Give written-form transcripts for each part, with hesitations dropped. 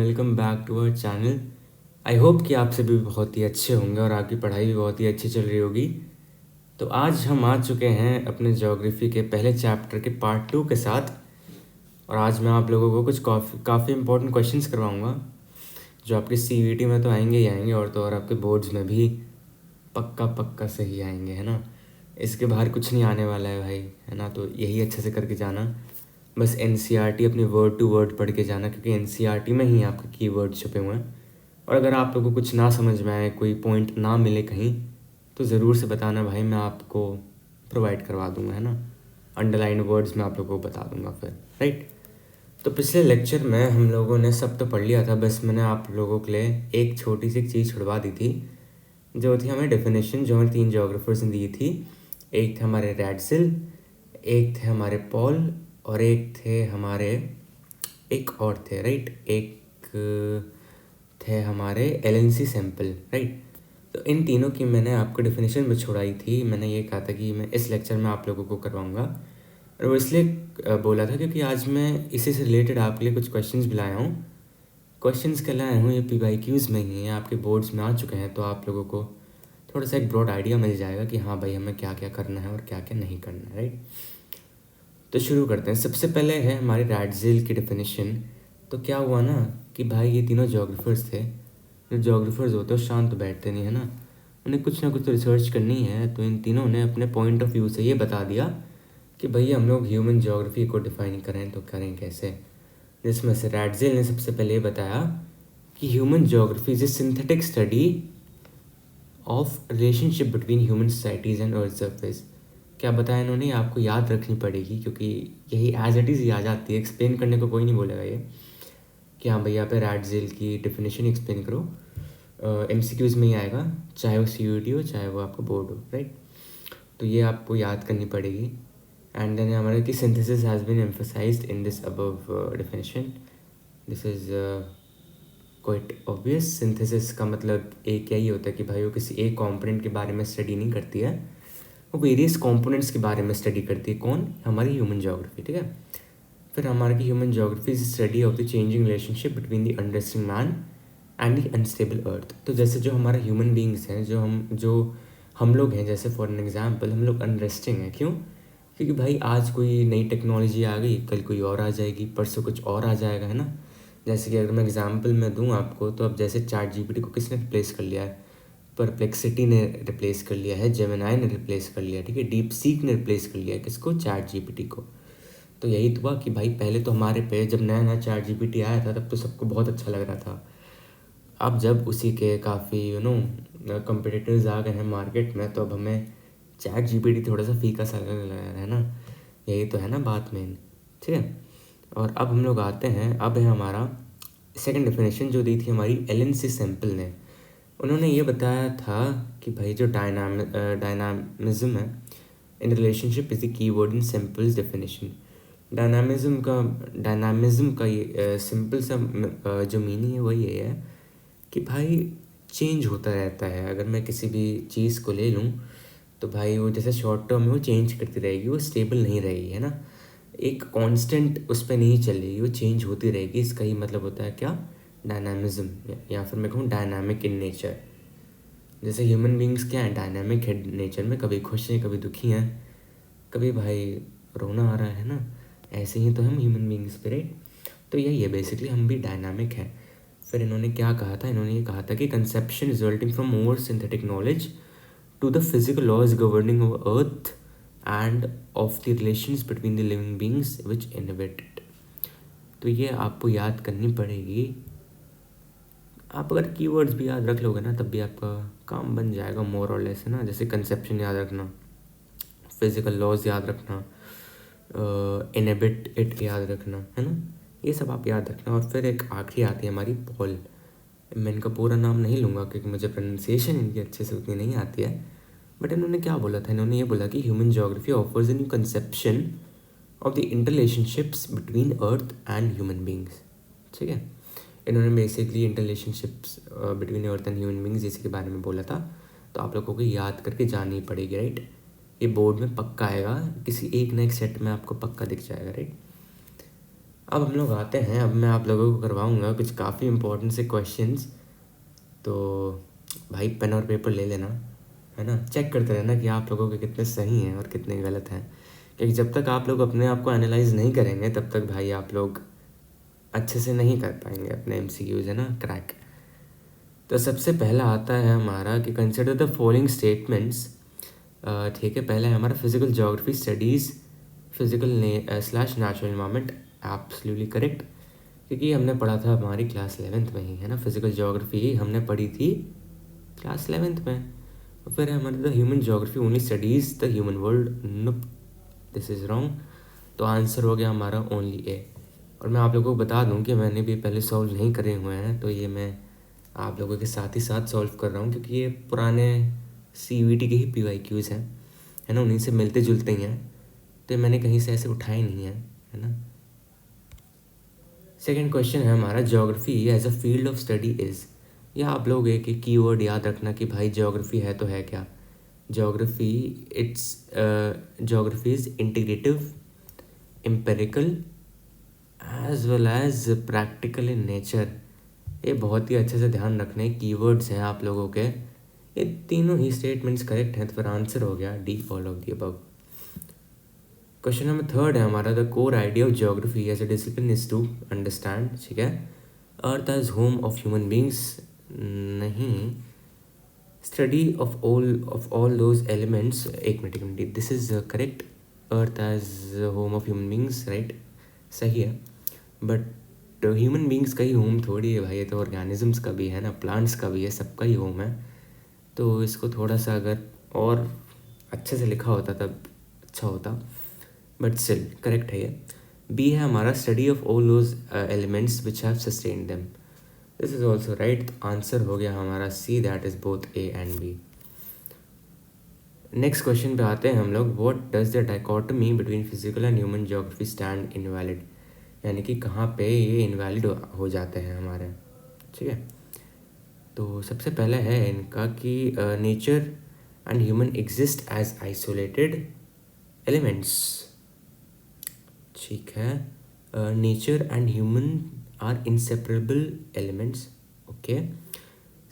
Welcome back to our channel. I hope कि आप सभी बहुत ही अच्छे होंगे और आपकी पढ़ाई भी बहुत ही अच्छी चल रही होगी। तो आज हम आ चुके हैं अपने ज्योग्राफी के पहले चैप्टर के पार्ट 2 के साथ। और आज मैं आप लोगों को कुछ काफ़ी इंपॉर्टेंट क्वेश्चंस करवाऊंगा जो आपके सीवीटी में तो आएंगे ही आएंगे, और तो और आपके बोर्ड्स में भी पक्का पक्का सही आएंगे, है ना। इसके बाहर कुछ नहीं आने वाला है भाई, है ना। तो यही अच्छे से करके जाना। बस एनसीईआरटी अपनी वर्ड टू वर्ड पढ़ के जाना, क्योंकि एनसीईआरटी में ही आपके कीवर्ड छुपे हुए हैं। और अगर आप लोगों को कुछ ना समझ में आए, कोई पॉइंट ना मिले कहीं, तो ज़रूर से बताना भाई, मैं आपको प्रोवाइड करवा दूंगा, है ना। अंडरलाइन वर्ड्स में आप लोगों को बता दूंगा फिर, राइट। तो पिछले लेक्चर में हम लोगों ने सब तो पढ़ लिया था, बस मैंने आप लोगों के लिए एक छोटी सी चीज़ छुड़वा दी थी, जो थी हमें डेफिनेशन, जो हमें 3 जोग्राफर्स ने दी थी। एक थे हमारे रैडसिल, एक थे हमारे पॉल, और एक थे हमारे, एक और थे, राइट, एक थे हमारे एलएनसी सैम्पल, राइट। तो इन तीनों की मैंने आपको डेफिनेशन में छुड़ाई थी। मैंने ये कहा था कि मैं इस लेक्चर में आप लोगों को करवाऊंगा, और वो इसलिए बोला था क्योंकि आज मैं इसी से रिलेटेड आपके लिए कुछ क्वेश्चंस भी लाया हूँ। क्वेश्चंस के लाया हूँ ये पीवाईक्यूज़ में ही है, आपके बोर्ड्स में आ चुके हैं, तो आप लोगों को थोड़ा सा एक ब्रॉड आइडिया मिल जाएगा कि हाँ भाई, हमें क्या क्या करना है और क्या क्या नहीं करना है, राइट। तो शुरू करते हैं। सबसे पहले है हमारी रैडज़ेल की डेफिनेशन। तो क्या हुआ ना कि भाई, ये तीनों जोग्राफर्स थे। जो जोग्राफर्स होते हैं शांत तो बैठते नहीं, है ना। उन्हें कुछ ना कुछ तो रिसर्च करनी है। तो इन तीनों ने अपने पॉइंट ऑफ व्यू से ये बता दिया कि भैया हम लोग ह्यूमन जोग्राफी को डिफाइन करें तो करें कैसे। जिसमें से रैडज़ेल ने सबसे पहले ये बताया कि human geography is a synthetic study of relationship between human societies and earth surface. क्या बताया इन्होंने, आपको याद रखनी पड़ेगी, क्योंकि यही एज इट इज़ ही आ जाती है, एक्सप्लेन करने को कोई नहीं बोलेगा ये कि हाँ भैया पे रैडज़ेल की डेफिनेशन एक्सप्लेन करो। एमसीक्यूज़ में ही आएगा, चाहे वो सीयूईटी हो चाहे वो आपका बोर्ड हो, राइट। तो ये आपको याद करनी पड़ेगी। एंड देन हमारा कि synthesis has been emphasised in this above definition. This is quite obvious. Synthesis का मतलब एक क्या ही होता है कि भाई वो किसी एक कंपोनेंट के बारे में स्टडी नहीं करती है, वो वेरियस कंपोनेंट्स के बारे में स्टडी करती है। कौन? हमारी ह्यूमन ज्योग्राफी, ठीक है। फिर हमारी human geography is study of the changing relationship between the understanding man and the unstable earth. तो जैसे जो हमारा ह्यूमन बींग्स हैं, जो हम लोग हैं, जैसे फॉर एन एग्जाम्पल हम लोग अनरेस्टिंग हैं। क्यों? क्योंकि भाई आज कोई नई टेक्नोलॉजी आ गई, कल कोई और आ जाएगी, परसों कुछ और आ जाएगा, है ना। जैसे कि अगर मैं एग्जाम्पल में दूँ आपको, तो अब जैसे चैट जीपीटी को किसने रिप्लेस कर लिया है? परप्लेक्सिटी ने रिप्लेस कर लिया है, जेमिनाई ने रिप्लेस कर लिया, ठीक है। डीप सीक ने रिप्लेस कर लिया है किसको? चैट जीपीटी को। तो यही तो हुआ कि भाई पहले तो हमारे पे जब नया नया चैट जीपीटी आया था, तब तो सबको बहुत अच्छा लग रहा था। अब जब उसी के काफ़ी कंपटीटर्स आ गए हैं मार्केट में, तो अब हमें चैट जीपीटी थोड़ा सा फीका सा लगने लगा है ना। यही तो है ना बात मेन, ठीक है। और अब हम लोग आते हैं, अब है हमारा सेकंड डेफिनेशन जो दी थी हमारी एलएनसी सैम्पल ने। उन्होंने ये बताया था कि भाई जो डायनामिज्म है in relationship is the keyword in samples definition. Dynamism का ये सिंपल सा जो मीनिंग है वही ये है कि भाई चेंज होता रहता है। अगर मैं किसी भी चीज़ को ले लूँ, तो भाई वो जैसे शॉर्ट टर्म में वो चेंज करती रहेगी, वो स्टेबल नहीं रहेगी, है ना। एक कांस्टेंट उस पर नहीं चलेगी, वो चेंज होती रहेगी। इसका ही मतलब होता है क्या? डायनामिज्म, या फिर मैं कहूँ डायनामिक इन नेचर। जैसे ह्यूमन बींग्स क्या है? डायनामिक है नेचर में, कभी खुश हैं कभी दुखी हैं, कभी भाई रोना आ रहा है ना। ऐसे ही तो हम ह्यूमन बींग्स पे, राइट। तो यही है बेसिकली, हम भी डायनामिक हैं। फिर इन्होंने क्या कहा था? इन्होंने ये कहा था कि conception resulting from more synthetic knowledge to the physical laws governing over earth and of the relations between the living beings which inhabit it. तो ये आपको याद करनी पड़ेगी। आप अगर कीवर्ड्स भी याद रख लोगे ना, तब भी आपका काम बन जाएगा मोर और लेस, है ना। जैसे कंसेप्शन याद रखना, फिजिकल लॉज याद रखना, इनहिबिट इट याद रखना, है ना। ये सब आप याद रखना। और फिर एक आखिरी आती है हमारी पॉल। मैं इनका पूरा नाम नहीं लूँगा क्योंकि मुझे प्रोनाउंसिएशन इनकी अच्छे से उतनी नहीं आती है। बट इन्होंने क्या बोला था? इन्होंने ये बोला कि human geography offers a new conception of the interrelationships between earth and human beings, ठीक है। इन्होंने basically interrelationships between earth and human beings इसी के बारे में बोला था। तो आप लोगों को याद करके जानी पड़ेगी, राइट। ये बोर्ड में पक्का आएगा, किसी एक ना एक सेट में आपको पक्का दिख जाएगा, राइट। अब हम लोग आते हैं, अब मैं आप लोगों को करवाऊँगा कुछ काफ़ी इंपॉर्टेंट से क्वेश्चंस। तो भाई पेन और पेपर ले लेना, है ना। चेक करते रहना कि आप लोगों के कितने सही हैं और कितने गलत हैं, क्योंकि जब तक आप लोग अपने आप को एनालाइज नहीं करेंगे तब तक भाई आप लोग अच्छे से नहीं कर पाएंगे अपने एमसीक्यूज, है ना, क्रैक। तो सबसे पहला आता है हमारा कि कंसिडर द फॉलोइंग स्टेटमेंट्स। ठीक है, पहला है हमारा physical geography studies physical slash natural environment. Absolutely correct, क्योंकि हमने पढ़ा था हमारी क्लास 11th में ही, है ना। फिजिकल ज्योग्राफी हमने पढ़ी थी क्लास 11th में। और फिर हमारे the human geography only studies the human world. Nope, this is wrong. तो आंसर हो गया हमारा ओनली ए। और मैं आप लोगों को बता दूं कि मैंने भी पहले सॉल्व नहीं करे हुए हैं, तो ये मैं आप लोगों के साथ ही साथ सॉल्व कर रहा हूँ, क्योंकि ये पुराने CVT के ही PYQs हैं, है ना, उन्हीं से मिलते जुलते ही हैं, तो मैंने कहीं से ऐसे उठाए नहीं हैं, है ना। सेकेंड क्वेश्चन है हमारा, geography as a field of study is. या आप लोग एक कीवर्ड याद रखना कि भाई ज्योग्राफी है तो है क्या। Geography geography is integrative, empirical as well as practical in nature. ये बहुत ही अच्छे से ध्यान रखने कीवर्ड्स हैं आप लोगों के। ये तीनों ही स्टेटमेंट्स करेक्ट हैं, तो फिर आंसर हो गया D, all of the above. Question number third है हमारा, the core idea of geography as a discipline is to understand. ठीक है, earth as home of human beings, नहीं, study of all those elements. एक minute, this is correct, earth as home of human beings, right, सही है। But human beings का ही home थोड़ी है भाई, ये तो ऑर्गेनिजम्स का भी है ना, प्लांट्स का भी है, सबका ही होम है। तो इसको थोड़ा सा अगर और अच्छे से लिखा होता तब अच्छा होता, बट स्टिल करेक्ट है ये। बी है हमारा, study of all those elements which have sustained them. This is also right, answer हो गया हमारा C, that is both A and B. Next question पे आते हैं हम लोग, what does the dichotomy between physical and human geography stand invalid. यानी कि कहाँ पे ये इनवैलिड हो जाते हैं हमारे। ठीक है, तो सबसे पहला है इनका कि nature and human exist as isolated elements. ठीक है, nature and human are inseparable elements. Okay,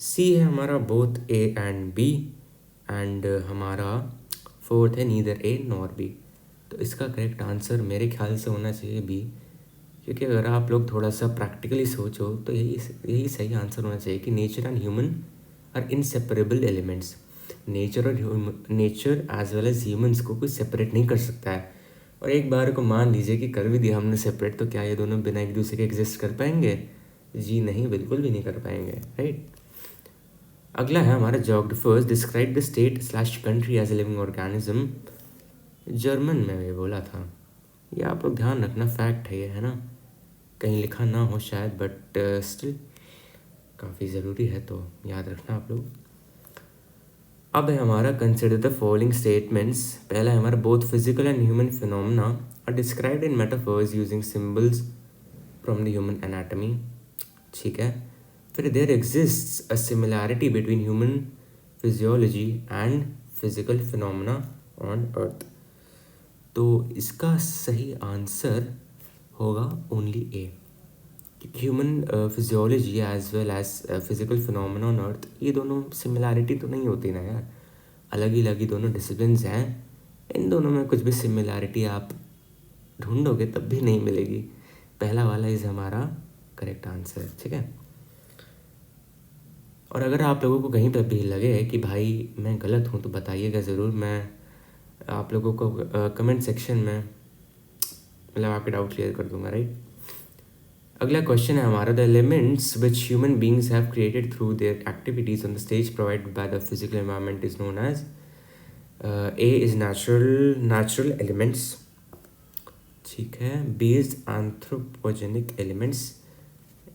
C है हमारा both A and B, and हमारा फोर्थ है नीदर ए नॉर बी। तो इसका करेक्ट आंसर मेरे ख्याल से होना चाहिए बी, क्योंकि अगर आप लोग थोड़ा सा प्रैक्टिकली सोचो तो यही सही आंसर होना चाहिए कि nature and human are inseparable elements. Nature और nature as well as humans को कोई सेपरेट नहीं कर सकता है। और एक बार को मान लीजिए कि कर भी दिया हमने सेपरेट, तो क्या ये दोनों बिना एक दूसरे के एग्जिस्ट कर पाएंगे? जी नहीं, बिल्कुल भी नहीं कर पाएंगे, राइट। अगला है हमारा, geographers describe the state slash country as a living organism. German में भी बोला था, ये आप लोग ध्यान रखना, फैक्ट है ये, है ना, कहीं लिखा ना हो शायद, बट स्टिल काफ़ी ज़रूरी है, तो याद रखना आप लोग। अब है हमारा, कंसिडर द फॉलोइंग स्टेटमेंट्स। पहला है हमारा, both physical and human phenomena are described in metaphors using symbols from the human anatomy. ठीक है, फिर there exists a similarity between human physiology and physical phenomena on earth. तो इसका सही answer होगा only A, human physiology as well as physical phenomena on earth, ये दोनों similarity तो नहीं होती ना यार, अलग ही दोनों डिसिप्लिन्स हैं। इन दोनों में कुछ भी सिमिलैरिटी आप ढूंढोगे तब भी नहीं मिलेगी। पहला वाला इज़ हमारा करेक्ट आंसर। ठीक है, और अगर आप लोगों को कहीं पर भी लगे कि भाई मैं गलत हूँ तो बताइएगा ज़रूर, मैं आप लोगों को कमेंट सेक्शन में मतलब आपके डाउट क्लियर कर दूंगा, राइट। अगला क्वेश्चन है हमारा, the elements which human beings have created through their activities on the stage provided by the physical environment is known as. A is natural elements. ठीक है, बी इज एंथ्रोपोजेनिक एलिमेंट्स।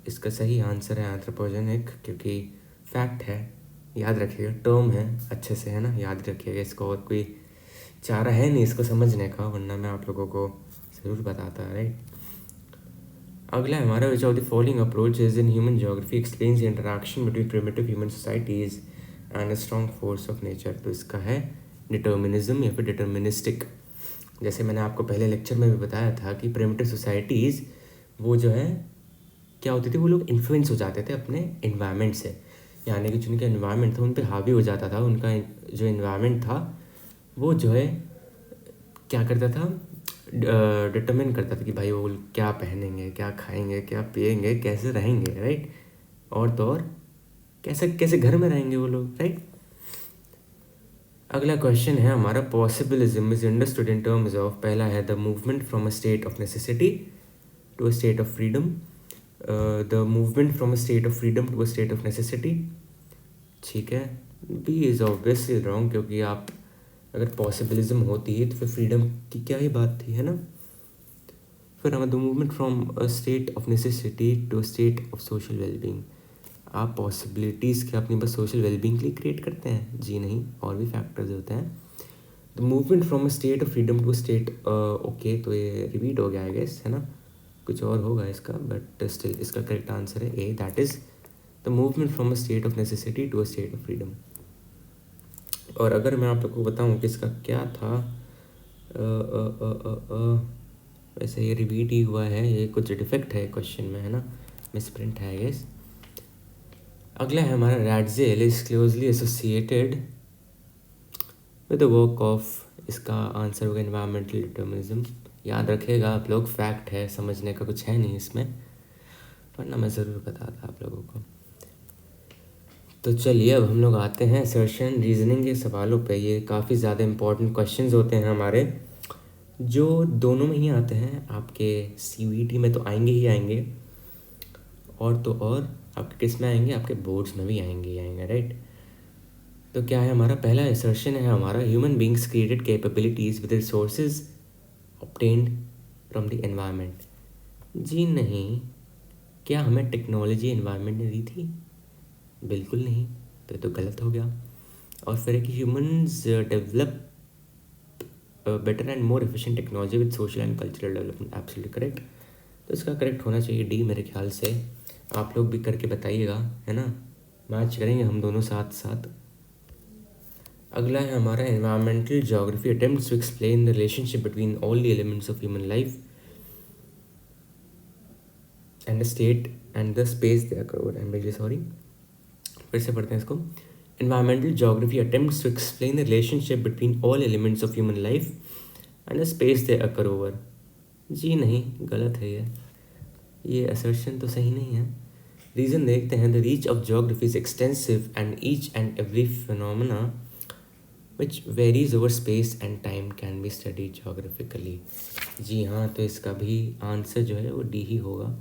इसका सही answer है anthropogenic, क्योंकि fact है, याद रखिएगा, term है, अच्छे से, है ना, याद रखिएगा इसको, और कोई चारा है नहीं इसको समझने का, वरना मैं आप लोगों को ज़रूर बताता, राइट। अगला है हमारा, which of the following approaches in human geography explains the interaction between primitive human societies and a strong force of nature. तो इसका है डिटर्मिनिज्म या फिर डिटर्मिनिस्टिक। जैसे मैंने आपको पहले लेक्चर में भी बताया था कि प्रिमिटिव सोसाइटीज़ वो जो है क्या होती थी, वो लोग इन्फ्लुएंस हो जाते थे अपने इन्वायरमेंट से, यानी कि जो उनका इन्वायरमेंट था उन पे हावी हो जाता था। उनका जो इन्वायरमेंट था वो जो है क्या करता था, डिटरमिन करता था कि भाई वो क्या पहनेंगे, क्या खाएंगे, क्या पिएंगे, कैसे रहेंगे, राइट। और तो और कैसे कैसे घर में रहेंगे वो लोग, राइट। अगला क्वेश्चन है हमारा, possibilism is understood in terms of, पहला है the movement from a state of necessity to a state of freedom, the movement from a state of freedom to a state of necessity. ठीक है, B is obviously wrong, क्योंकि आप अगर possibilism होती है तो फिर फ्रीडम की क्या ही बात थी, है ना। फिर हमें the movement from a state of necessity to state of social wellbeing, आप पॉसिबिलिटीज़ के अपनी बस सोशल वेलबींग के लिए क्रिएट करते हैं? जी नहीं, और भी फैक्टर्स होते हैं। The movement from a state of freedom to state, okay तो ये रिपीट हो गया आई गेस, है ना, कुछ और होगा इसका, बट स्टिल इसका करेक्ट आंसर है A, that is the movement from a state of necessity to a state of freedom. और अगर मैं आप लोग को बताऊँ कि इसका क्या था, वैसे ये रिपीट ही हुआ है, ये कुछ डिफेक्ट है क्वेश्चन में, है ना, मिसप्रिंट है आई गेस। अगला है हमारा, Ratzel is closely associated with the work of, इसका आंसर होगा एनवायरमेंटल डिटर्मिनिज्म। याद रखिएगा आप लोग, फैक्ट है, समझने का कुछ है नहीं इसमें, वरना मैं ज़रूर बताता आप लोगों को। तो चलिए अब हम लोग आते हैं असर्शन रीजनिंग के सवालों पे। ये काफ़ी ज़्यादा इंपॉर्टेंट क्वेश्चंस होते हैं हमारे, जो दोनों में ही आते हैं, आपके CVT में तो आएंगे ही आएंगे, और तो और आपके किस में आएंगे, आपके बोर्ड्स में भी आएंगे ही आएंगे, राइट। तो क्या है हमारा पहला असर्शन है हमारा, human beings created capabilities with resources obtained from the environment. जी नहीं, क्या हमें टेक्नोलॉजी एनवायरनमेंट ने दी थी? बिल्कुल नहीं, तो ये तो गलत हो गया। और फिर है कि humans develop better and more efficient technology with social and cultural development, absolutely correct. तो इसका करेक्ट होना चाहिए डी मेरे ख्याल से। आप लोग भी करके बताइएगा, है ना, मैच करेंगे हम दोनों साथ साथ। अगला है हमारा, environmental geography attempts to explain the relationship between all the elements of human life and the state and the space they cover. I am really sorry, फिर से पढ़ते हैं इसको। Environmental geography attempts to explain the relationship between all elements of human life and the space they occur over. जी नहीं, गलत है ये असर्शन तो सही नहीं है। रीज़न देखते हैं, the reach of geography is extensive and each and every phenomena which varies over space and time can be studied geographically. जी हाँ, तो इसका भी आंसर जो है वो डी ही होगा।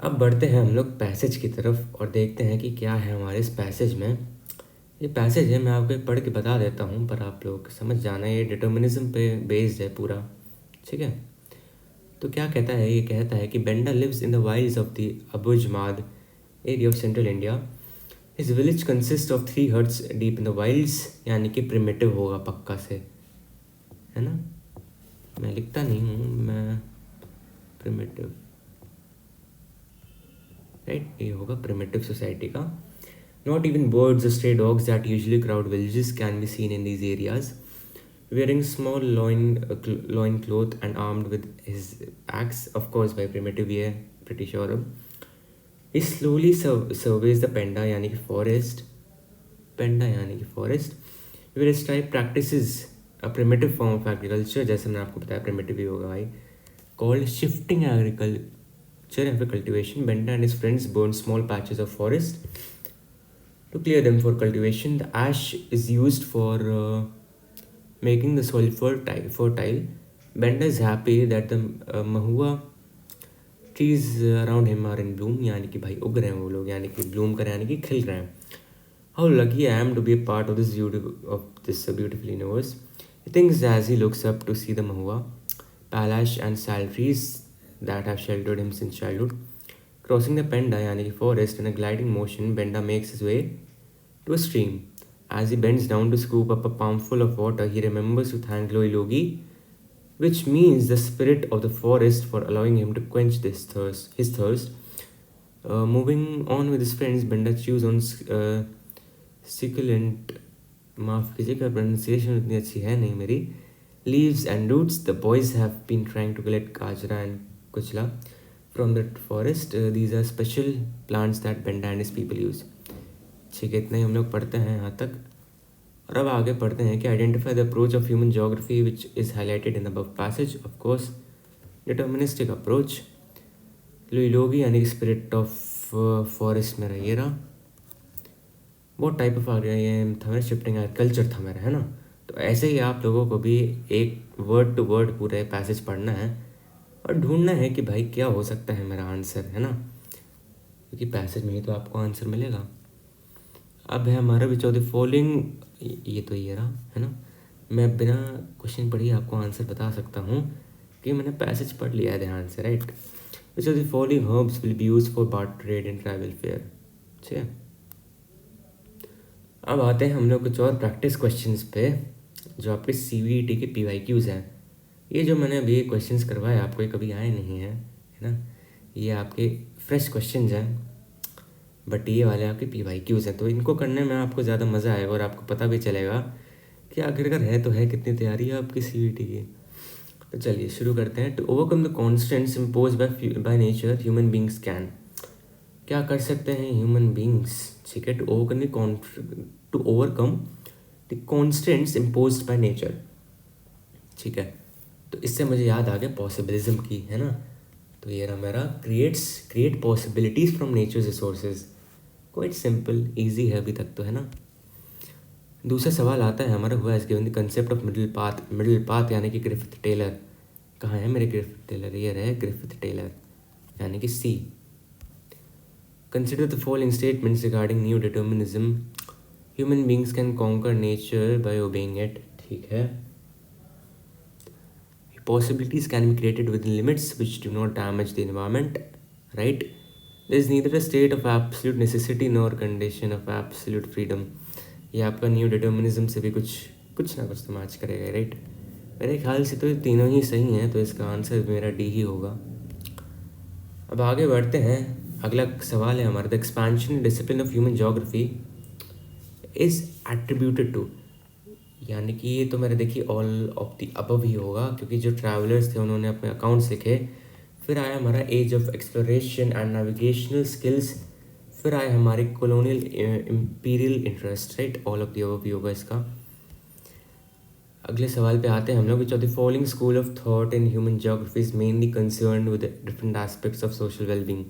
अब बढ़ते हैं हम लोग पैसेज की तरफ और देखते हैं कि क्या है हमारे इस पैसेज में। ये पैसेज है, मैं आपको पढ़ के बता देता हूँ, पर आप लोग समझ जाना, ये डिटर्मिनिज्म पे बेस्ड है पूरा, ठीक है। तो क्या कहता है, ये कहता है कि Benda lives in the wilds of the Abujhmarh area of central India. His village consist of 3 huts deep in the wilds, यानी कि प्रिमिटिव होगा पक्का से, है ना, मैं लिखता नहीं हूँ, मैं प्रिमिटिव, राइट, ये होगा प्रिमिटिव सोसाइटी का। Not even birds, stray dogs that usually crowd villages can be seen in these areas, wearing small loin cloth and armed with his axe, of course by primitive, ये pretty sure अब। He slowly surveys the penda यानी कि forest, penda यानी कि forest, where his tribe practices a primitive form of agriculture, जैसे मैंने आपको बताया primitive ही होगा भाई, called shifting agriculture and cultivation. Benda and his friends burn small patches of forest to clear them for cultivation. The ash is used for making the soil fertile. Benda is happy that the mahua trees around him are in bloom, यानी कि भाई उग रहे हैं वो लोग, यानी कि bloom कर रहे हैं, यानी कि खिल रहे हैं. How lucky I am to be a part of this beautiful universe. He thinks as he looks up to see the mahua, palash and sal trees that have sheltered him since childhood. Crossing the Penda यानी कि forest in a gliding motion, Benda makes his way to a stream. As he bends down to scoop up a palmful of water, he remembers to thank Logi, which means the spirit of the forest, for allowing him to quench his thirst. Moving on with his friends, Benda chews on succulent, माफ कीजिएगा pronunciation उतनी अच्छी है नहीं मेरी, leaves and roots. The boys have been trying to collect gajra and kuchla from the forest, these are special plants that बेंडानिस people use. ठीक है, इतना ही हम लोग पढ़ते हैं यहाँ तक। और अब आगे पढ़ते हैं कि identify the approach of human geography which is highlighted in the above passage. Of course deterministic approach. Louis यानी कि स्पिरिट ऑफ फॉरेस्ट मेरा ये रहा। बहुत टाइप ऑफ आ गया, ये था मेरा शिफ्टिंग एग्रीकल्चर था मेरा, है ना। तो ऐसे ही आप लोगों को भी एक वर्ड टू वर्ड पूरा पैसेज पढ़ना है और ढूंढना है कि भाई क्या हो सकता है मेरा आंसर, है ना, क्योंकि पैसेज में ही तो आपको आंसर मिलेगा। अब है हमारा विच ऑफ द फॉलोइंग, ये तो ये रहा, है ना। मैं बिना क्वेश्चन पढ़ी आपको आंसर बता सकता हूँ कि मैंने पैसेज पढ़ लिया है ध्यान से, right. Which of the following herbs will be use for barter trade and travel fair. ठीक है, अब आते हैं हम लोग कुछ और प्रैक्टिस क्वेश्चंस पे जो आपके CVET के PYQs हैं। ये जो मैंने अभी क्वेश्चंस करवाए आपको, ये कभी आए नहीं हैं, है ना। ये आपके फ्रेश क्वेश्चंस हैं, बट ये वाले आपके PYQs हैं, तो इनको करने में आपको ज़्यादा मज़ा आएगा और आपको पता भी चलेगा कि आखिरकार है तो है कितनी तैयारी है आपकी CVET की। तो चलिए शुरू करते हैं। To overcome the constants impose by nature human beings can. क्या कर सकते हैं ह्यूमन बींग्स, ठीक है, to overcome the constants imposed by nature. ठीक है, तो इससे मुझे याद आ गया पॉसिबिलिज्म की, है ना। तो ये रहा मेरा create possibilities from nature resources. Quite simple, easy है अभी तक तो, है ना। दूसरा सवाल आता है हमारा, हुआ is given the concept of middle path यानी कि ग्रिफिथ टेलर। कहाँ है मेरे ग्रिफिथ टेलर, ये रहे ग्रिफिथ टेलर यानी कि C। Consider the following statements regarding new determinism. Human beings can conquer nature by obeying it. ठीक है, possibilities can be created within limits which do not damage the environment, right. There is neither a state of absolute necessity nor condition of absolute freedom. ये आपका new determinism से भी कुछ ना कुछ तो मैच करेगा, राइट। मेरे ख्याल से तो ये तीनों ही सही हैं, तो इसका आंसर मेरा D ही होगा। अब आगे बढ़ते हैं, अगला सवाल है हमारा, the expansion discipline of human geography is attributed to, यानी कि ये तो मेरा देखिए ऑल ऑफ द अबव ही होगा, क्योंकि जो ट्रैवलर्स थे उन्होंने अपने अकाउंट्स लिखे, फिर आया हमारा age of exploration and navigational skills, फिर आए हमारे colonial imperial interest, right. All of the above ही होगा इसका। अगले सवाल पे आते हैं हम लोग, which of the following school of thought in human geography is mainly concern with different aspects of social wellbeing.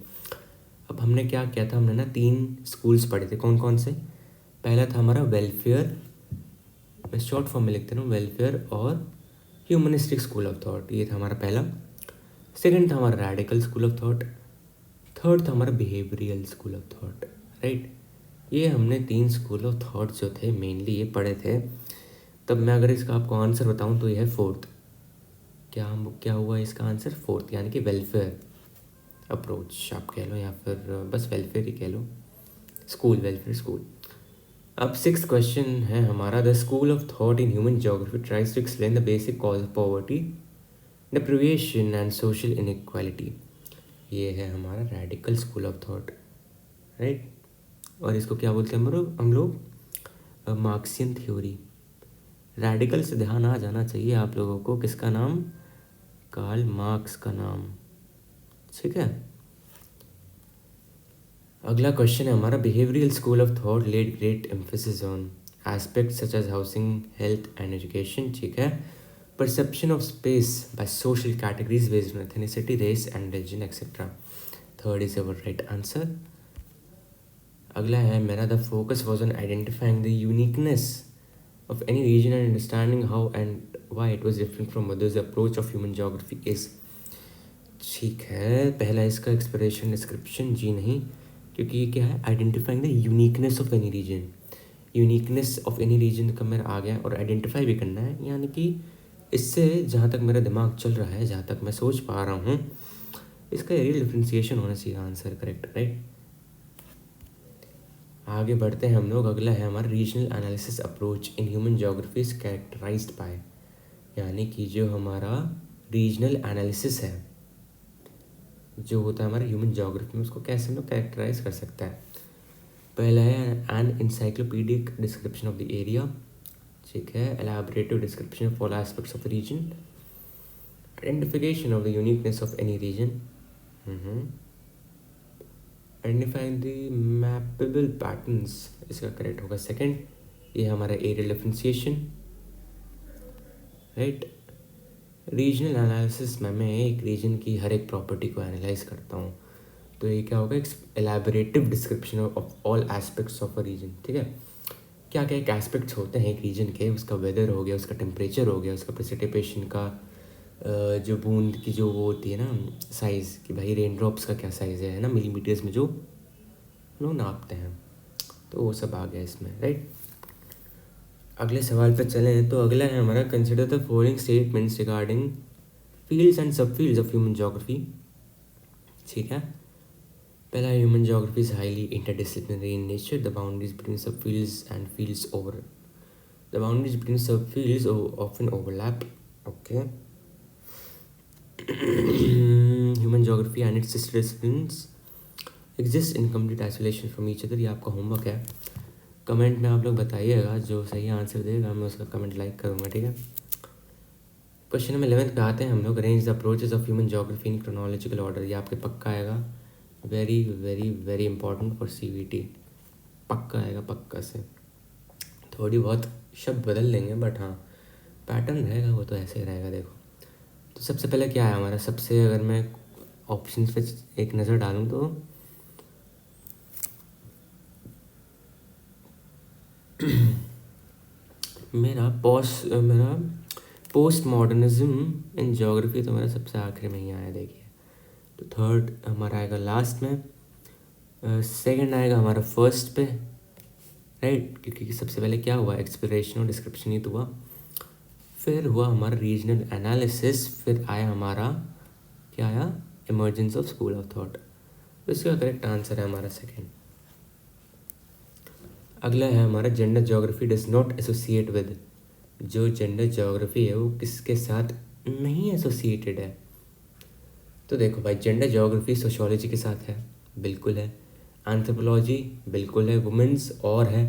अब हमने क्या किया था, हमने ना 3 स्कूल्स पढ़े थे, कौन कौन से। पहला था हमारा वेलफेयर, मैं शॉर्ट फॉर्म में लिखते हूँ, वेलफेयर और ह्यूमनिस्टिक स्कूल ऑफ थॉट, ये था हमारा पहला। सेकंड था हमारा radical school of thought. Third था हमारा behavioural school of thought, right. ये हमने 3 स्कूल ऑफ थॉट जो थे मेनली ये पढ़े थे। तब मैं अगर इसका आपको आंसर बताऊँ तो ये है 4th। क्या हुआ इसका आंसर 4th, यानी कि वेलफेयर अप्रोच आप कह लो, या फिर बस वेलफेयर ही कह लो, स्कूल, वेलफेयर स्कूल। अब 6th क्वेश्चन है हमारा, the school of thought in human geography tries to explain the basic cause of poverty, deprivation and social inequality. ये है हमारा radical school of thought, right. और इसको क्या बोलते हैं हम लोग मार्क्सियन थ्योरी। रेडिकल से ध्यान आ जाना चाहिए आप लोगों को, किसका नाम, कार्ल मार्क्स का नाम, ठीक है। अगला क्वेश्चन है हमारा, behavioural school of thought laid great emphasis on aspects such as housing, health and education, ठीक है। Perception of space by social categories based on ethnicity, race and religion etcetera. Third is our right answer. अगला है मेरा, the focus was on identifying the uniqueness of any region and understanding how and why it was different from others. The approach of human geography is, ठीक है, पहला इसका exploration description जी नहीं, क्योंकि ये क्या है, identifying the uniqueness of any region. Uniqueness of any region का मेरा आ गया, और आइडेंटिफाई भी करना है, यानी कि इससे जहाँ तक मेरा दिमाग चल रहा है, जहाँ तक मैं सोच पा रहा हूँ, इसका एरियल डिफ्रेंसिएशन होना चाहिए आंसर, करेक्ट, राइट। आगे बढ़ते हैं हम लोग, अगला है हमारा, regional analysis approach in human geography is characterised by, यानी कि जो हमारा रीजनल एनालिसिस है जो होता है हमारे ह्यूमन ज्योग्राफी में, उसको कैसे हम लोग कैरेक्टराइज कर सकता है। पहला है an encyclopaedic description of the area, ठीक है, elaborative description of all aspects of region, identification of the uniqueness of any region, identifying the mappable patterns, इसका करेक्ट होगा सेकंड। ये हमारा areal differentiation, right. Regional analysis में मैं एक reason की हर एक प्रॉपर्टी को एनालाइज करता हूँ, तो ये क्या होगा, elaborative description of all aspects of a region, ठीक है। क्या क्या एक एस्पेक्ट्स होते हैं एक रीजन के, उसका वेदर हो गया, उसका टेम्परेचर हो गया, उसका प्रेसिपिटेशन का जो बूंद की जो वो होती है ना साइज़, कि भाई रेन ड्रॉप्स का क्या साइज़ है ना, मिलीमीटर्स में जो लोग नापते हैं, तो वो सब आ गया इसमें, राइट। अगले सवाल पर चलें तो अगला है हमारा, consider the following statements regarding fields and सब फील्ड्स ऑफ ह्यूमन ज्योग्राफी, ठीक है। पहला, human geography is highly interdisciplinary in nature, the boundaries between subfields and fields over the boundaries between subfields often overlap. Okay. Human geography and its disciplines exist in complete isolation from each other. ये आपका homework है, comment में आप लोग बताइएगा, जो सही answer देगा मैं उसका कमेंट लाइक करूँगा, ठीक है। क्वेश्चन नंबर 11 पे आते हैं हम लोग, arrange the approaches of human geography in chronological order. ये आपके पक्का आएगा, very very very important for CVT, पक्का आएगा, पक्का से। थोड़ी बहुत शब्द बदल लेंगे बट हाँ पैटर्न रहेगा, वो तो ऐसे ही रहेगा। देखो तो सबसे पहले क्या है हमारा, सबसे अगर मैं ऑप्शंस पे एक नज़र डालूँ तो मेरा पोस्ट मॉडर्निज्म इन ज्योग्राफी तो मेरा सबसे आखिरी में ही आया, देखिए। तो थर्ड हमारा आएगा लास्ट में, सेकंड आएगा हमारा फर्स्ट पे, राइट, क्योंकि सबसे पहले क्या हुआ, एक्सप्लोरेशन और डिस्क्रिप्शन ही तो हुआ, फिर हुआ हमारा रीजनल एनालिसिस, फिर आया हमारा क्या आया, emergence of school of thought. तो इसका करेक्ट आंसर है हमारा सेकंड। अगला है हमारा, gender geography does not associate with, जो जेंडर ज्योग्राफी है वो किसके साथ नहीं एसोसिएटेड है। तो देखो भाई, जेंडर ज्योग्राफी सोशियोलॉजी के साथ है, बिल्कुल है। एंथ्रोपोलॉजी बिल्कुल है, वुमेंस और है,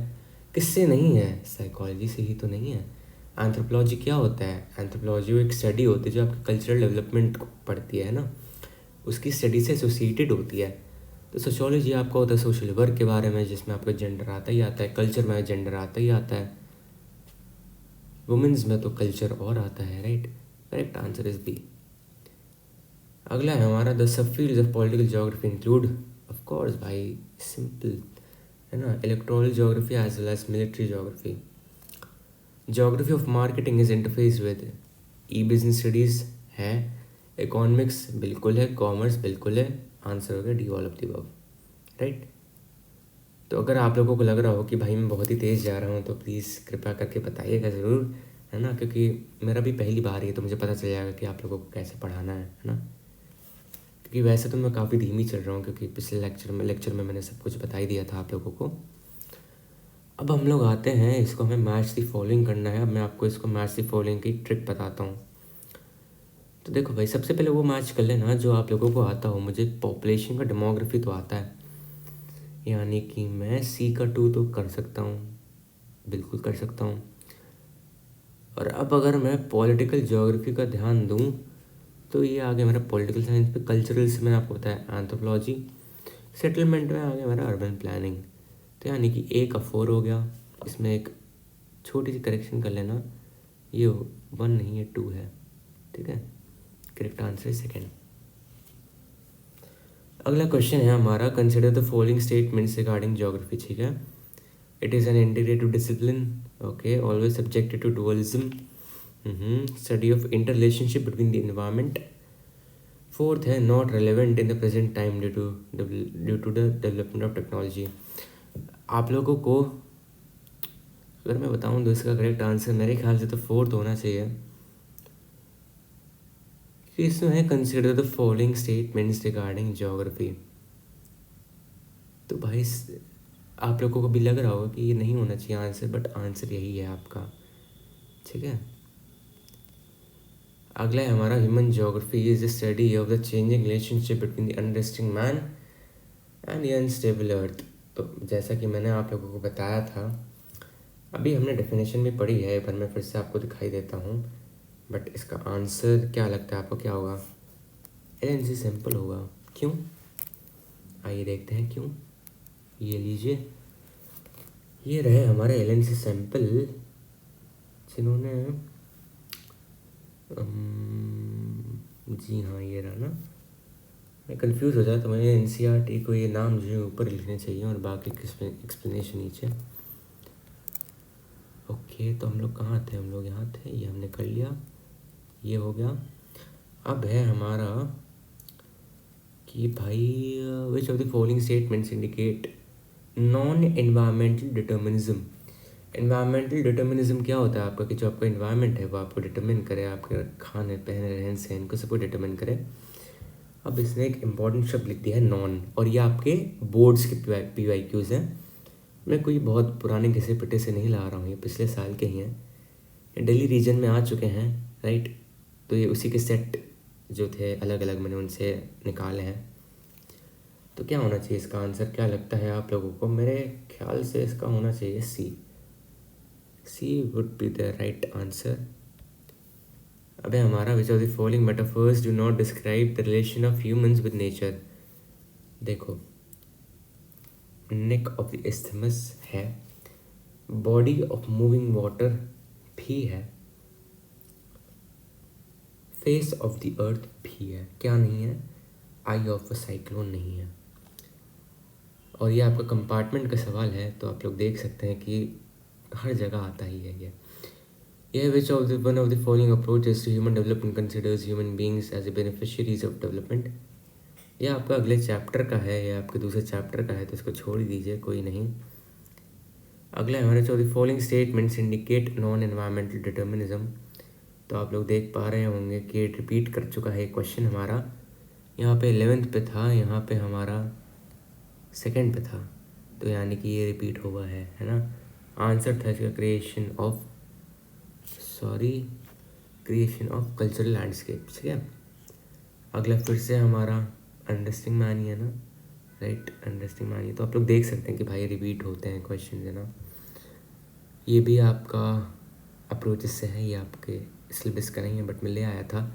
किससे नहीं है, साइकोलॉजी से ही तो नहीं है। एंथ्रोपोलॉजी क्या होता है, एंथ्रोपोलॉजी वो एक स्टडी होती है जो आपके कल्चरल डेवलपमेंट को पढ़ती है ना, उसकी स्टडी से एसोसिएटेड होती है। तो सोशियोलॉजी आपका होता है सोशल वर्क के बारे में, जिसमें आपका जेंडर आता ही आता है, कल्चर में जेंडर आता ही आता है, वुमेंस में तो कल्चर और आता है, right. Correct answer is B. अगला है हमारा, the sub fields of political geography include, of course भाई सिंपल है ना, electoral geography as well as military geography. Geography of marketing is interface with, e business studies है, economics बिल्कुल है, commerce बिल्कुल है, आंसर हो गया D all of the above, right. तो अगर आप लोगों को लग रहा हो कि भाई मैं बहुत ही तेज़ जा रहा हूँ तो प्लीज़ कृपया करके बताइएगा ज़रूर, है ना, क्योंकि मेरा भी पहली बार ही है, तो मुझे पता चल जाएगा कि आप लोगों को कैसे पढ़ाना है ना। क्योंकि वैसे तो मैं काफ़ी धीमी चल रहा हूँ, क्योंकि पिछले लेक्चर में मैंने सब कुछ बता ही दिया था आप लोगों को। अब हम लोग आते हैं, इसको हमें मैच दी फॉलोइंग करना है। अब मैं आपको इसको मैच दी फॉलोइंग की ट्रिक बताता हूँ। तो देखो भाई, सबसे पहले वो मैच कर लेना जो आप लोगों को आता हो। मुझे पॉपुलेशन का डेमोग्राफी तो आता है, यानी कि मैं C/2 तो कर सकता हूँ, बिल्कुल कर सकता हूँ। और अब अगर मैं पॉलिटिकल ज्योग्राफी का ध्यान दूँ तो ये आ गया मेरा पॉलिटिकल साइंस पे। कल्चरल से मैंने आपको बताया एंथ्रोपोलॉजी, सेटलमेंट में आ गया मेरा अर्बन प्लानिंग। तो यानी कि A का 4 हो गया, इसमें एक छोटी सी करेक्शन कर लेना, ये 1 नहीं है 2 है, ठीक है। करेक्ट आंसर है सेकेंड। अगला क्वेश्चन है हमारा, consider the following statements regarding geography, ठीक है। It is an integrative discipline, okay, always subjected to dualism, study of inter relationship between the environment. Fourth है, not relevant in the present time due to the development of technology. आप लोगों को अगर मैं बताऊं तो इसका करेक्ट आंसर मेरे ख्याल से तो फोर्थ होना चाहिए, कि इसमें है consider the following statements regarding geography. तो भाई आप लोगों को भी लग रहा होगा कि ये नहीं होना चाहिए आंसर, बट आंसर यही है आपका, ठीक है। अगला है हमारा, human geography is the study of the changing relationship between the unresting man and the unstable earth. तो जैसा कि मैंने आप लोगों को बताया था, अभी हमने डेफिनेशन भी पढ़ी है, एक बार मैं फिर से आपको दिखाई देता हूँ। बट इसका आंसर क्या लगता है आपको, क्या होगा? LNC सैंपल होगा। क्यों? आइए देखते हैं क्यों। ये लीजिए, ये रहे हमारे LNC सैंपल जिन्होंने जी हाँ ये रहा ना। मैं कंफ्यूज हो जाता, मैंने NCERT को ये नाम जो है ऊपर लिखने चाहिए और बाकी एक्सप्लेनेशन नीचे। ओके, तो हम लोग कहाँ थे? हम लोग यहाँ थे, ये हमने कर लिया, ये हो गया। अब है हमारा कि भाई विच of the following statements indicate non environmental determinism. Environmental determinism क्या होता है आपका, कि जो आपका इन्वायरमेंट है वो आपको डिटर्मिन करे, आपके खाने पहने रहन सहन को सबको डिटर्मिन करे। अब इसने एक इम्पॉर्टेंट शब्द लिख दिया है नॉन, और ये आपके बोर्ड्स के PYQs हैं। मैं कोई बहुत पुराने घिसे पिटे से नहीं ला रहा हूँ, ये पिछले साल के ही हैं, ये दिल्ली रीजन में आ चुके हैं, राइट। तो ये उसी के सेट जो थे अलग अलग मैंने उनसे निकाले हैं। तो क्या होना चाहिए इसका आंसर, क्या लगता है आप लोगों को? मेरे ख्याल से इसका होना चाहिए C would be the right answer. अबे हमारा which of the following metaphors do not describe the relation of humans with nature. देखो, नेक ऑफ द इस्थमस है, बॉडी ऑफ मूविंग वाटर भी है, फेस ऑफ द अर्थ भी है, क्या नहीं है? आई ऑफ अ साइक्लोन नहीं है। और ये आपका कंपार्टमेंट का सवाल है, तो आप लोग देख सकते हैं कि हर जगह आता ही है ये which of the one of the following approaches to human development considers human beings as a beneficiaries of development. ये आपका अगले चैप्टर का है, या आपके दूसरे चैप्टर का है, तो इसको छोड़ ही दीजिए, कोई नहीं। अगला है हमारे, चौथी following statements indicate non environmental determinism. तो आप लोग देख पा रहे होंगे कि रिपीट कर चुका है क्वेश्चन हमारा, यहाँ पे 11th पे था, यहाँ पे हमारा 2nd पे था, तो यानी कि ये रिपीट हुआ है ना। आंसर था इसका क्रिएशन ऑफ कल्चरल लैंडस्केप, ठीक है। अगला फिर से हमारा अंडरस्टैंडिंग मानी है ना, राइट, अंडरस्टैंडिंग मानी। तो आप लोग देख सकते हैं कि भाई रिपीट होते हैं क्वेश्चन, है ना। ये भी आपका अप्रोचेस से है, ये आपके सिलेबस का नहीं है, बट मैं ले आया था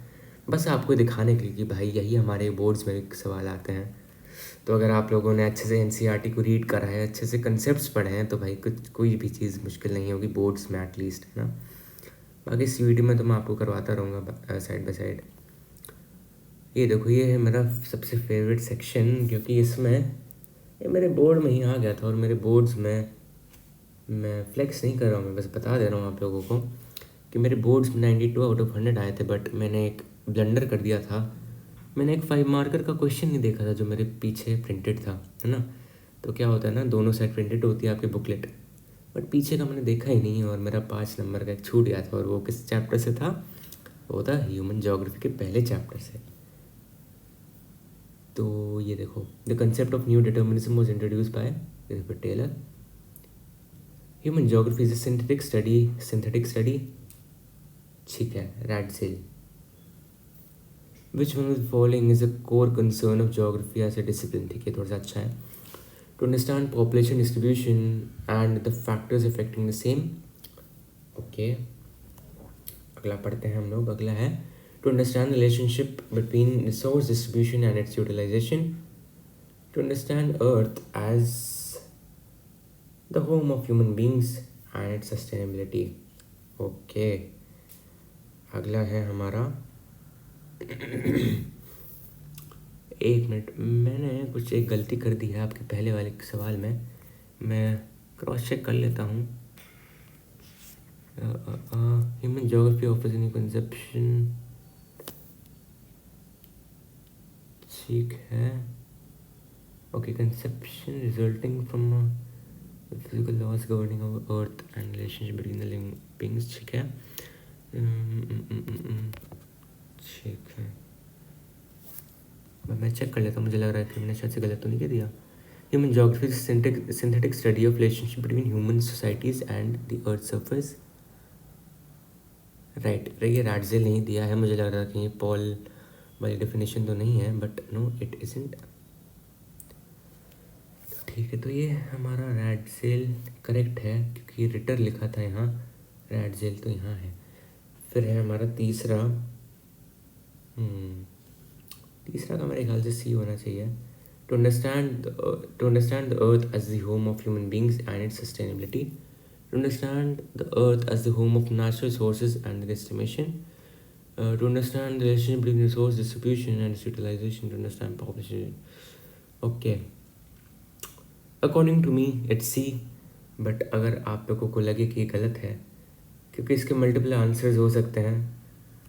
बस आपको दिखाने के लिए कि भाई यही हमारे बोर्ड्स में भी सवाल आते हैं। तो अगर आप लोगों ने अच्छे से NCERT को रीड करा है, अच्छे से कंसेप्ट्स पढ़े हैं, तो भाई कोई भी चीज़ मुश्किल नहीं होगी बोर्ड्स में एटलीस्ट, है ना। बाकी CVT में तो मैं आपको करवाता रहूँगा साइड बाय साइड। ये देखो, ये है मेरा सबसे फेवरेट सेक्शन, क्योंकि इसमें ये मेरे बोर्ड में ही आ गया था, और मेरे बोर्ड्स में मैं फ्लेक्स नहीं कर रहा हूँ, मैं बस बता दे रहा हूँ आप लोगों को कि मेरे बोर्ड्स में 92 आउट ऑफ 100 आए थे। बट मैंने एक ब्लंडर कर दिया था, मैंने एक 5 मार्कर का क्वेश्चन नहीं देखा था जो मेरे पीछे प्रिंटेड था, है ना। तो क्या होता है ना, दोनों साइड प्रिंटेड होती है आपकी बुकलेट, बट पीछे का मैंने देखा ही नहीं, और मेरा 5 नंबर का एक छूट गया था। और वो किस चैप्टर से था? वो था ह्यूमन ज्योग्राफी के पहले चैप्टर से। तो ये देखो, the concept of new determinism was introduced by Richard Taylor. Human geography is a synthetic study, ठीक है। Ratzel, which one of the following is a core concern of geography as a discipline, ठीक है, थोड़ा सा अच्छा है। To understand population distribution and the factors affecting the same, okay. अगला पढ़ते हैं हम लोग, अगला है to understand relationship between resource distribution and its utilisation, to understand earth as the home of human beings and its sustainability, okay. अगला है हमारा एक मिनट, मैंने कुछ एक गलती कर दी है आपके पहले वाले सवाल में, मैं क्रॉस चेक कर लेता हूँ। Human geography offers any conception, ठीक है, okay. Conception resulting from physical laws governing of earth and relationship between the living beings, ठीक है। ठीक है, मैं चेक कर लेता हूँ, मुझे लग रहा है कि मैंने शायद से गलत तो नहीं कह दिया। Human geography synthetic study of relationship between human societies and the earth surface, right. ये रैडसेल नहीं दिया है, मुझे लग रहा है कि ये पॉल वाली डेफिनेशन तो नहीं है, बट नो इट इजंट, ठीक है। तो ये हमारा रैडसेल करेक्ट है, क्योंकि रिटर लिखा था यहाँ, रैडसेल तो यहाँ है। फिर है हमारा तीसरा तीसरा का मेरे ख्याल से सी होना चाहिए, to understand the earth as the home of human beings and its sustainability, to understand the earth as the home of natural sources and estimation, to understand the relationship between resource distribution and its utilization, to understand population. Okay, according to me it's C, but अगर आप लोगों को लगे कि गलत है, क्योंकि इसके मल्टीपल आंसर्स हो सकते हैं,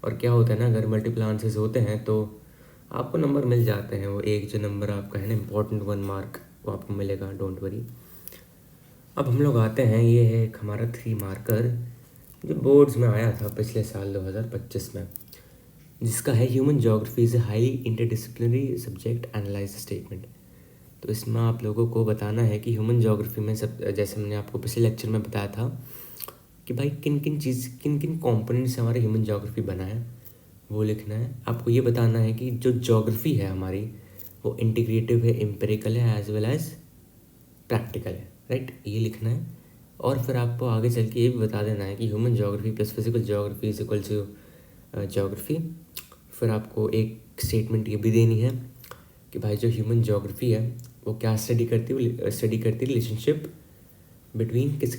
और क्या होता है ना, अगर मल्टीपल आंसर्स होते हैं तो आपको नंबर मिल जाते हैं, वो एक जो नंबर आपका है ना इम्पोर्टेंट 1 मार्क, वो आपको मिलेगा, डोंट वरी। अब हम लोग आते हैं, ये है एक हमारा 3 मार्कर जो बोर्ड्स में आया था पिछले साल 2025 में, जिसका है human geography is a highly interdisciplinary subject, analyse statement. तो इसमें आप लोगों को बताना है कि ह्यूमन ज्योग्राफी में सब, जैसे मैंने आपको पिछले लेक्चर में बताया था कि भाई किन किन कंपोनेंट्स से हमारा ह्यूमन ज्योग्राफी बना है, वो लिखना है। आपको ये बताना है कि जो ज्योग्राफी है हमारी वो इंटीग्रेटिव है, एम्पेरिकल है, एज वेल एज प्रैक्टिकल है, राइट, ये लिखना है। और फिर आपको आगे चल के ये भी बता देना है कि human geography plus physical geography is equal to geography. फिर आपको एक स्टेटमेंट ये भी देनी है कि भाई जो ह्यूमन ज्योग्राफी है वो क्या स्टडी करती है रिलेशनशिप बिटवीन किस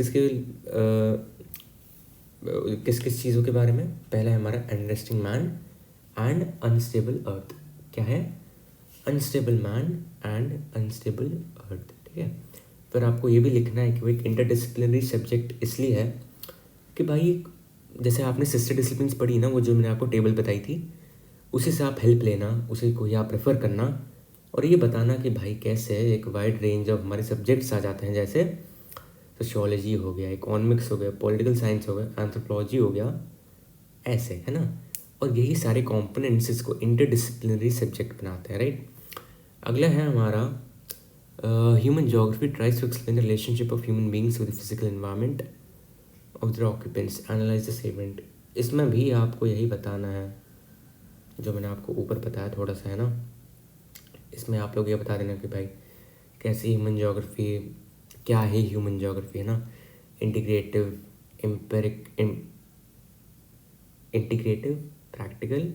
किस चीज़ों के बारे में। पहला है हमारा अंडरस्टैंडिंग मैन एंड अनस्टेबल अर्थ। क्या है? अनस्टेबल मैन एंड अनस्टेबल अर्थ, ठीक है। फिर आपको ये भी लिखना है कि वो एक इंटरडिसिप्लिनरी सब्जेक्ट इसलिए है कि भाई जैसे आपने सिस्टर डिसिप्लिन्स पढ़ी ना, वो जो मैंने आपको टेबल बताई थी, उसी से आप हेल्प लेना, उसी को ही आप रेफ़र करना और ये बताना कि भाई कैसे एक वाइड रेंज ऑफ हमारे सब्जेक्ट्स आ जाते हैं, जैसे सोशियोलॉजी हो गया, इकोनॉमिक्स हो गया, पॉलिटिकल साइंस हो गया, एंथ्रोपोलॉजी हो गया, ऐसे है ना। और यही सारे कॉम्पोनेंट्स इसको इंटरडिसिप्लिनरी सब्जेक्ट बनाते हैं, राइट। अगला है हमारा human geography tries to explain the relationship of human beings with physical environment of the occupants, analyse the cement. इसमें भी आपको यही बताना है जो मैंने आपको ऊपर बताया थोड़ा सा, है ना। इसमें आप लोग ये बता देना कि भाई कैसे ह्यूमन ज्योग्राफी, क्या है ह्यूमन ज्योग्राफी, है ना, इंटीग्रेटिव, इंटीग्रेटिव, प्रैक्टिकल,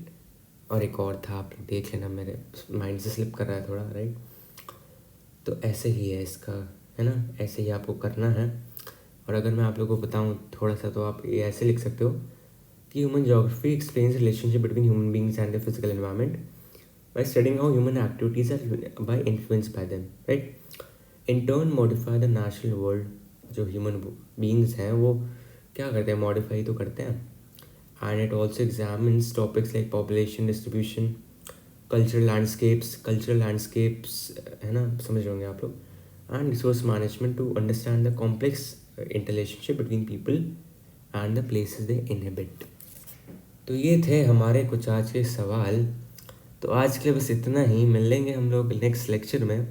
और एक और था, आप लोग देख लेना, मेरे माइंड से स्लिप कर रहा है थोड़ा, राइट। तो ऐसे ही है इसका, है ना, ऐसे ही आपको करना है। और अगर मैं आप लोगों को बताऊँ थोड़ा सा, तो आप ये ऐसे लिख सकते हो कि human geography explains relationship between human beings and the physical environment by studying how human activities are by influenced by them, right, in turn modify the natural world। जो ह्यूमन बींग्स हैं वो क्या करते हैं, मॉडिफाई तो करते हैं। And it also examines topics like population distribution, cultural landscapes, है ना, समझ रहे होंगे आप लोग, and resource management to understand the complex interrelationship between people and the places they inhabit. तो ये थे हमारे कुछ आज के सवाल। तो आज के लिए बस इतना ही, मिल लेंगे हम लोग नेक्स्ट लेक्चर में।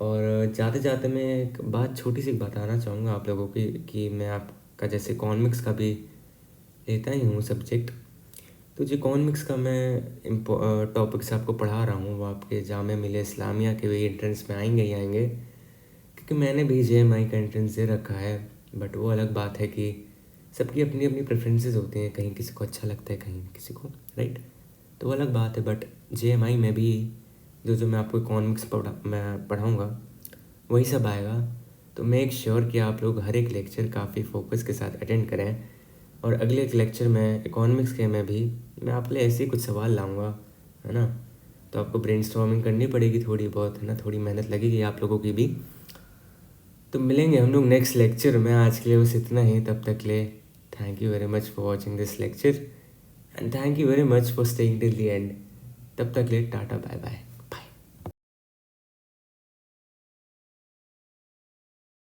और जाते जाते मैं एक बात, छोटी सी बताना चाहूँगा आप लोगों की कि मैं आपका जैसे इकोनॉमिक्स का भी लेता ही हूँ सब्जेक्ट, तो जो इकोनॉमिक्स का मैं टॉपिक्स आपको पढ़ा रहा हूँ वो आपके जामिया मिलिया इस्लामिया के भी एंट्रेंस में आएंगे ही आएंगे, क्योंकि मैंने भी JMI का एंट्रेंस दे रखा है। बट वो अलग बात है कि सबकी अपनी अपनी प्रेफरेंसेस होती हैं, कहीं किसी को अच्छा लगता है, कहीं किसी को, राइट, तो वो अलग बात है। बट JMI में भी जो मैं आपको इकोनॉमिक्स मैं पढ़ाऊँगा वही सब आएगा। तो मेक श्योर कि आप लोग हर एक लेक्चर काफ़ी फोकस के साथ अटेंड करें। और अगले एक लेक्चर में इकोनॉमिक्स के में भी मैं आपके लिए ऐसे ही कुछ सवाल लाऊंगा, है ना। तो आपको ब्रेनस्टॉर्मिंग करनी पड़ेगी थोड़ी बहुत, है ना, थोड़ी मेहनत लगेगी आप लोगों की भी। तो मिलेंगे हम लोग नेक्स्ट लेक्चर में। आज के लिए बस इतना ही, तब तक ले thank you very much for watching this lecture and thank you very much for staying till the end. तब तक ले टाटा बाय बाय।